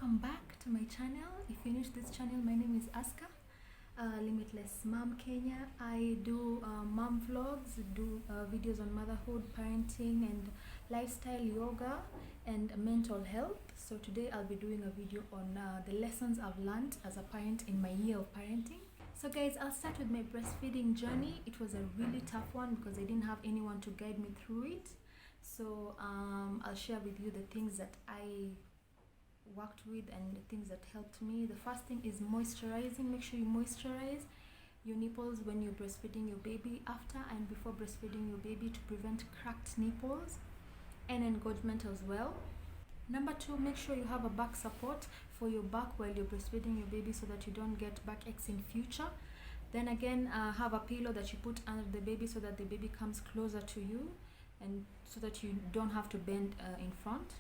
welcome back to my channel. If you're new to this channel, my name is Aska, Limitless Mom Kenya. I do mom vlogs, do videos on motherhood, parenting, and lifestyle, yoga, and mental health. So today I'll be doing a video on the lessons I've learned as a parent in my year of parenting. So guys, I'll start with my breastfeeding journey. It was a really tough one because I didn't have anyone to guide me through it. So I'll share with you the things that I worked with and the things that helped me. The first thing is moisturizing. Make sure you moisturize your nipples when you're breastfeeding your baby, after and before breastfeeding your baby, to prevent cracked nipples and engorgement as well. Number 2, make sure you have a back support for your back while you're breastfeeding your baby so that you don't get backaches in future. Then again, have a pillow that you put under the baby so that the baby comes closer to you and so that you don't have to bend in front.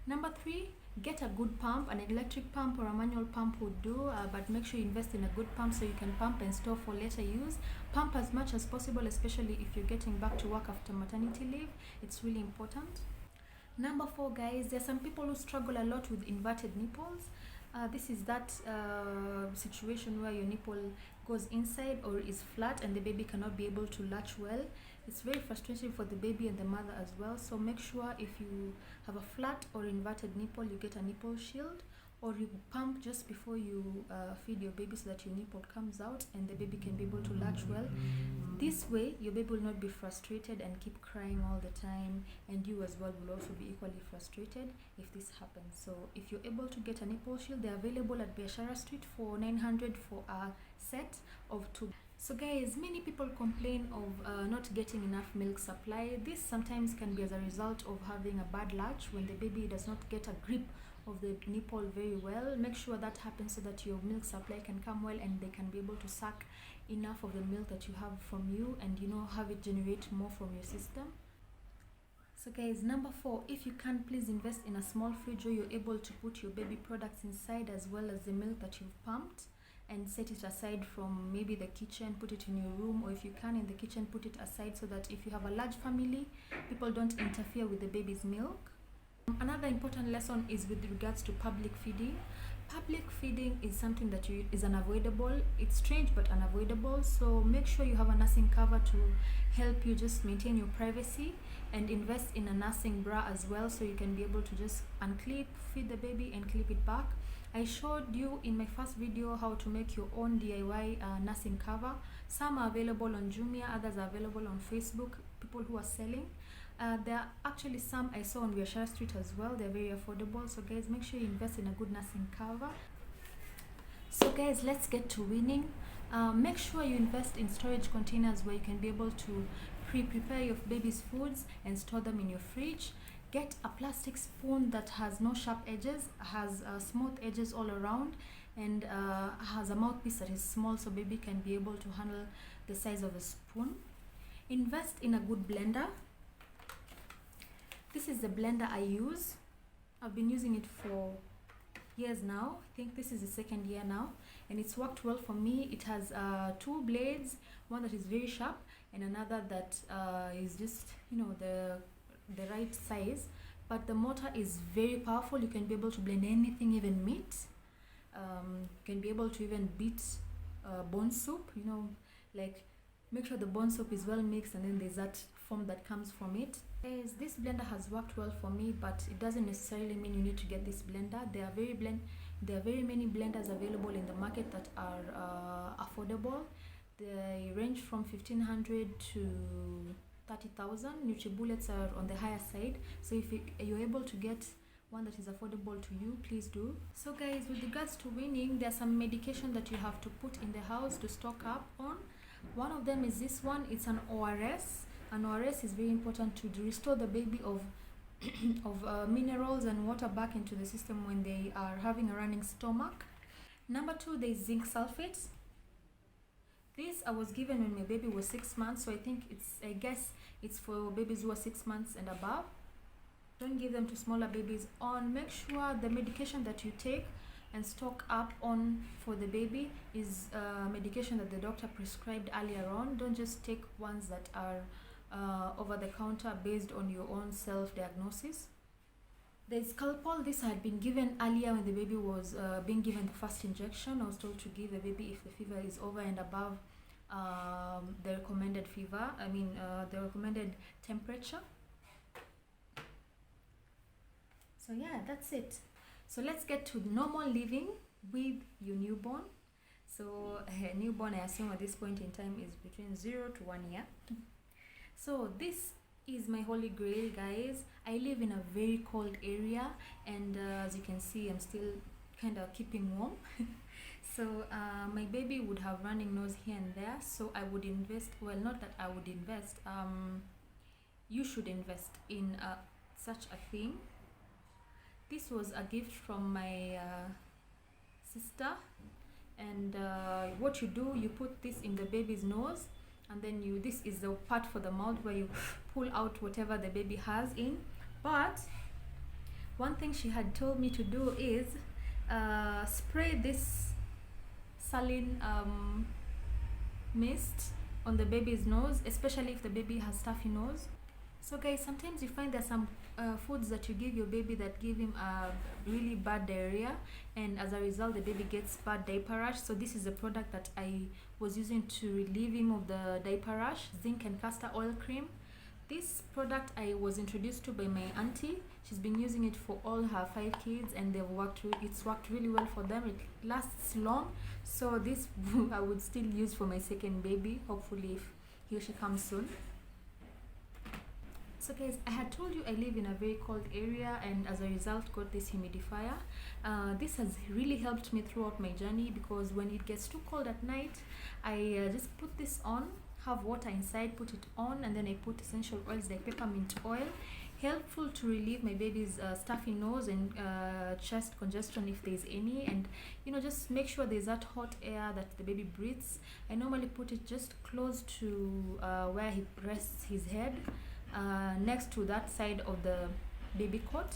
Number 3, get a good pump. An electric pump or a manual pump would do, but make sure you invest in a good pump so you can pump and store for later use. Pump as much as possible, especially if you're getting back to work after maternity leave. It's really important. Number 4, guys, there are some people who struggle a lot with inverted nipples. This is that situation where your nipple goes inside or is flat and the baby cannot be able to latch well. It's very frustrating for the baby and the mother as well. So make sure if you have a flat or inverted nipple, you get a nipple shield, or you pump just before you feed your baby so that your nipple comes out and the baby can be able to latch well. This way your baby will not be frustrated and keep crying all the time, and you as well will also be equally frustrated if this happens. So if you're able to get a nipple shield, they're available at Biashara Street for 900 for a set of 2. So guys, many people complain of not getting enough milk supply. This sometimes can be as a result of having a bad latch when the baby does not get a grip of the nipple very well. Make sure that happens so that your milk supply can come well and they can be able to suck enough of the milk that you have from you and have it generate more from your system. So guys, number 4, if you can, please invest in a small fridge where you're able to put your baby products inside as well as the milk that you've pumped, and set it aside from maybe the kitchen, put it in your room, or if you can in the kitchen, put it aside so that if you have a large family, people don't interfere with the baby's milk. Another important lesson is with regards to public feeding. Public feeding is something that is unavoidable. It's strange but unavoidable. So make sure you have a nursing cover to help you just maintain your privacy, and invest in a nursing bra as well so you can be able to just unclip, feed the baby and clip it back. I showed you in my first video how to make your own DIY nursing cover. Some are available on Jumia, others are available on Facebook, people who are selling. There are actually some I saw on Biashara Street as well. They're very affordable. So guys, make sure you invest in a good nursing cover. So guys, let's get to weaning. Make sure you invest in storage containers where you can be able to prepare your baby's foods and store them in your fridge. Get a plastic spoon that has no sharp edges, has smooth edges all around, and has a mouthpiece that is small so baby can be able to handle the size of a spoon. Invest in a good blender. This is the blender I use. I've been using it for years now. I think this is the second year now, and it's worked well for me. It has 2 blades, one that is very sharp and another that is just the right size, but the motor is very powerful. You can be able to blend anything, even meat. You can be able to even beat bone soup, like make sure the bone soup is well mixed, and then there's that foam that comes from it. As this blender has worked well for me, but it doesn't necessarily mean you need to get this blender. There are very many blenders available in the market that are affordable. They range from 1,500 to 30,000. NutriBullets are on the higher side, so if you're able to get one that is affordable to you, please do. So guys, with regards to weaning, there's some medication that you have to put in the house to stock up on. One of them is this one. It's an ORS. An ORS is very important to restore the baby of minerals and water back into the system when they are having a running stomach. Number 2, there is zinc sulfate. This I was given when my baby was 6 months, so I guess it's for babies who are 6 months and above. Don't give them to smaller babies. Make sure the medication that you take and stock up on for the baby is medication that the doctor prescribed earlier on. Don't just take ones that are over the counter based on your own self-diagnosis. The Scalpel, this had been given earlier when the baby was being given the first injection. I was told to give the baby if the fever is over and above the recommended the recommended temperature. So yeah, that's it. So let's get to normal living with your newborn. So newborn, I assume at this point in time, is between 0 to 1 year. So this is my holy grail, guys. I live in a very cold area, and as you can see, I'm still kind of keeping warm. So my baby would have running nose here and there, so I would invest, well, not that I would invest, you should invest in such a thing. This was a gift from my sister, and what you do, you put this in the baby's nose, and then this is the part for the mouth where you pull out whatever the baby has in. But one thing she had told me to do is spray this saline mist on the baby's nose, especially if the baby has stuffy nose. So guys, sometimes you find there's some foods that you give your baby that give him a really bad diarrhea, and as a result the baby gets bad diaper rash. So this is a product that I was using to relieve him of the diaper rash, zinc and castor oil cream. This product I was introduced to by my auntie. She's been using it for all her 5 kids, and it's worked really well for them. It lasts long. So this I would still use for my second baby, hopefully if he or she comes soon. So guys, I had told you I live in a very cold area, and as a result got this humidifier. This has really helped me throughout my journey, because when it gets too cold at night, I just put this on, have water inside, put it on, and then I put essential oils like peppermint oil, helpful to relieve my baby's stuffy nose and chest congestion if there's any, and just make sure there's that hot air that the baby breathes. I normally put it just close to where he rests his head, next to that side of the baby cot.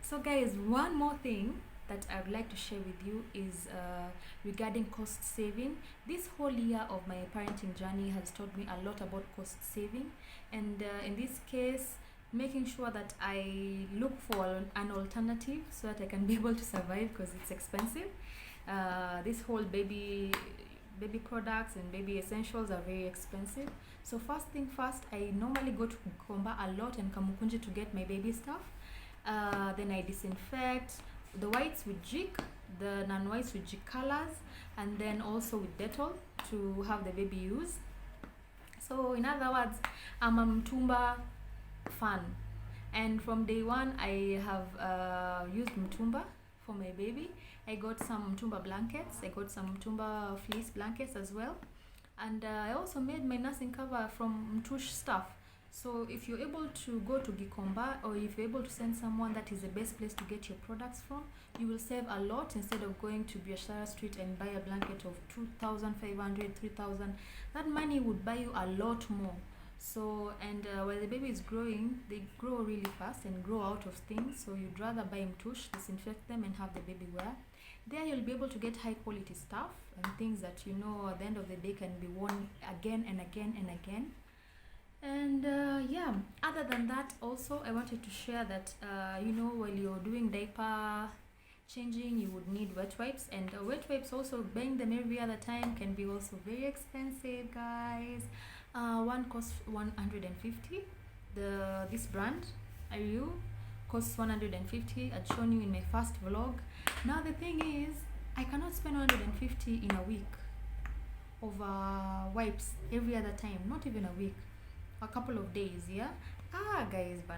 So guys, one more thing that I would like to share with you is regarding cost saving. This whole year of my parenting journey has taught me a lot about cost saving, and in this case, making sure that I look for an alternative so that I can be able to survive, because it's expensive. This whole baby products and baby essentials are very expensive. So first thing first, I normally go to Komba a lot and Kamukunji to get my baby stuff. Then I disinfect the whites with Jik, the non-whites with Jik colors, and then also with Dettol to have the baby use. So in other words, I'm a Mtumba fan, and from day one I have used Mtumba for my baby. I got some Mtumba blankets, I got some Mtumba fleece blankets as well, and I also made my nursing cover from Mtush stuff. So if you're able to go to Gikomba, or if you're able to send someone, that is the best place to get your products from. You will save a lot instead of going to Biashara Street and buy a blanket of 2,500, 3,000. That money would buy you a lot more. So, and while the baby is growing, they grow really fast and grow out of things. So you'd rather buy Mtush, disinfect them, and have the baby wear. There you'll be able to get high quality stuff and things that at the end of the day can be worn again and again and again. And yeah, other than that, also I wanted to share that while you're doing diaper changing, you would need wet wipes, and wet wipes, also buying them every other time can be also very expensive, guys. One costs 150. This brand Ariu costs 150. I'd shown you in my first vlog. Now the thing is, I cannot spend 150 in a week over wipes every other time, not even a week, a couple of days. Yeah, guys, but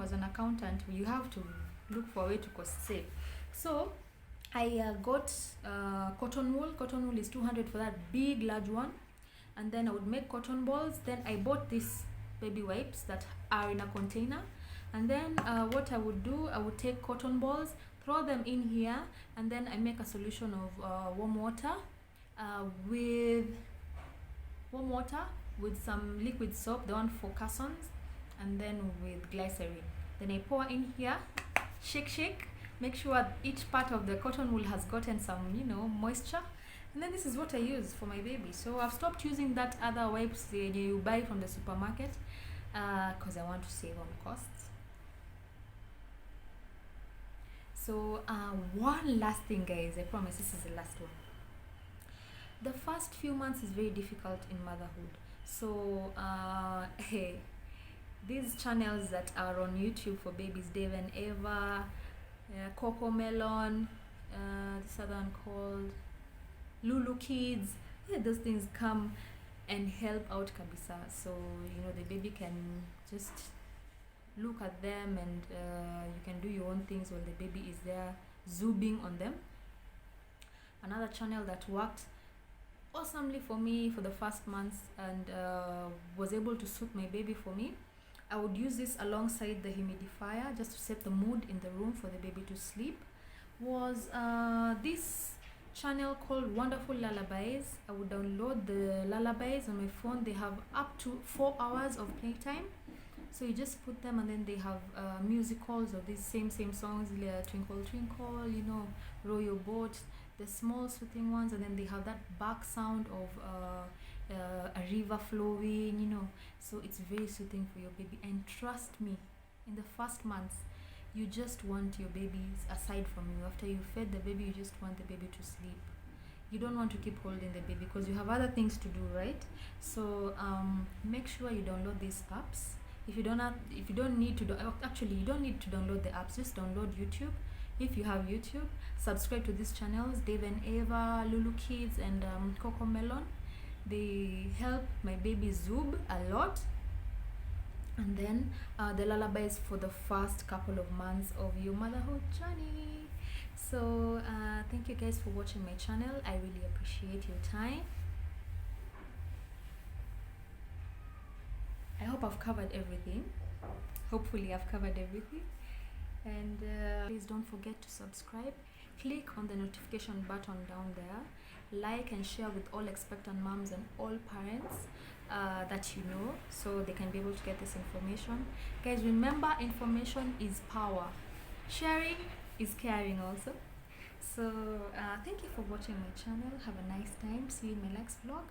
as an accountant, you have to look for a way to cost save. So I got cotton wool. Cotton wool is 200 for that big large one, and then I would make cotton balls. Then I bought these baby wipes that are in a container, and then what I would do, I would take cotton balls, throw them in here, and then I make a solution of warm water with some liquid soap, the one for cassons, and then with glycerin. Then I pour in here, shake, make sure each part of the cotton wool has gotten some moisture, and then this is what I use for my baby. So I've stopped using that other wipes you buy from the supermarket. because I want to save on costs. So one last thing, guys, I promise this is the last one. The first few months is very difficult in motherhood. So hey, these channels that are on YouTube for babies, Dave and Eva, Coco Melon, this other one called Lulu Kids, yeah, those things come and help out kabisa. So the baby can just look at them, and you can do your own things while the baby is there zooming on them. Another channel that worked awesomely for me for the first months and was able to suit my baby for me. I would use this alongside the humidifier just to set the mood in the room for the baby to sleep. Was this channel called Wonderful Lullabies. I would download the lullabies on my phone. They have up to 4 hours of playtime. So you just put them, and then they have musicals of these same songs, Twinkle Twinkle, Row Your Boat, the small soothing ones, and then they have that back sound of a river flowing, so it's very soothing for your baby. And trust me, in the first months, you just want your babies aside from you. After you fed the baby, you just want the baby to sleep. You don't want to keep holding the baby because you have other things to do, right? So make sure you download these apps. If you don't need to actually, you don't need to download the apps. Just download YouTube. If you have YouTube, subscribe to these channels, Dave and Eva, Lulu Kids, and Coco Melon. They help my baby Zoob a lot. And then the lullabies for the first couple of months of your motherhood journey. So thank you guys for watching my channel. I really appreciate your time. I hope I've covered everything. Hopefully I've covered everything. And please don't forget to subscribe. Click on the notification button down there. Like and share with all expectant moms and all parents that you know, so they can be able to get this information. Guys, remember, information is power. Sharing is caring also. So thank you for watching my channel. Have a nice time. See you in my next vlog.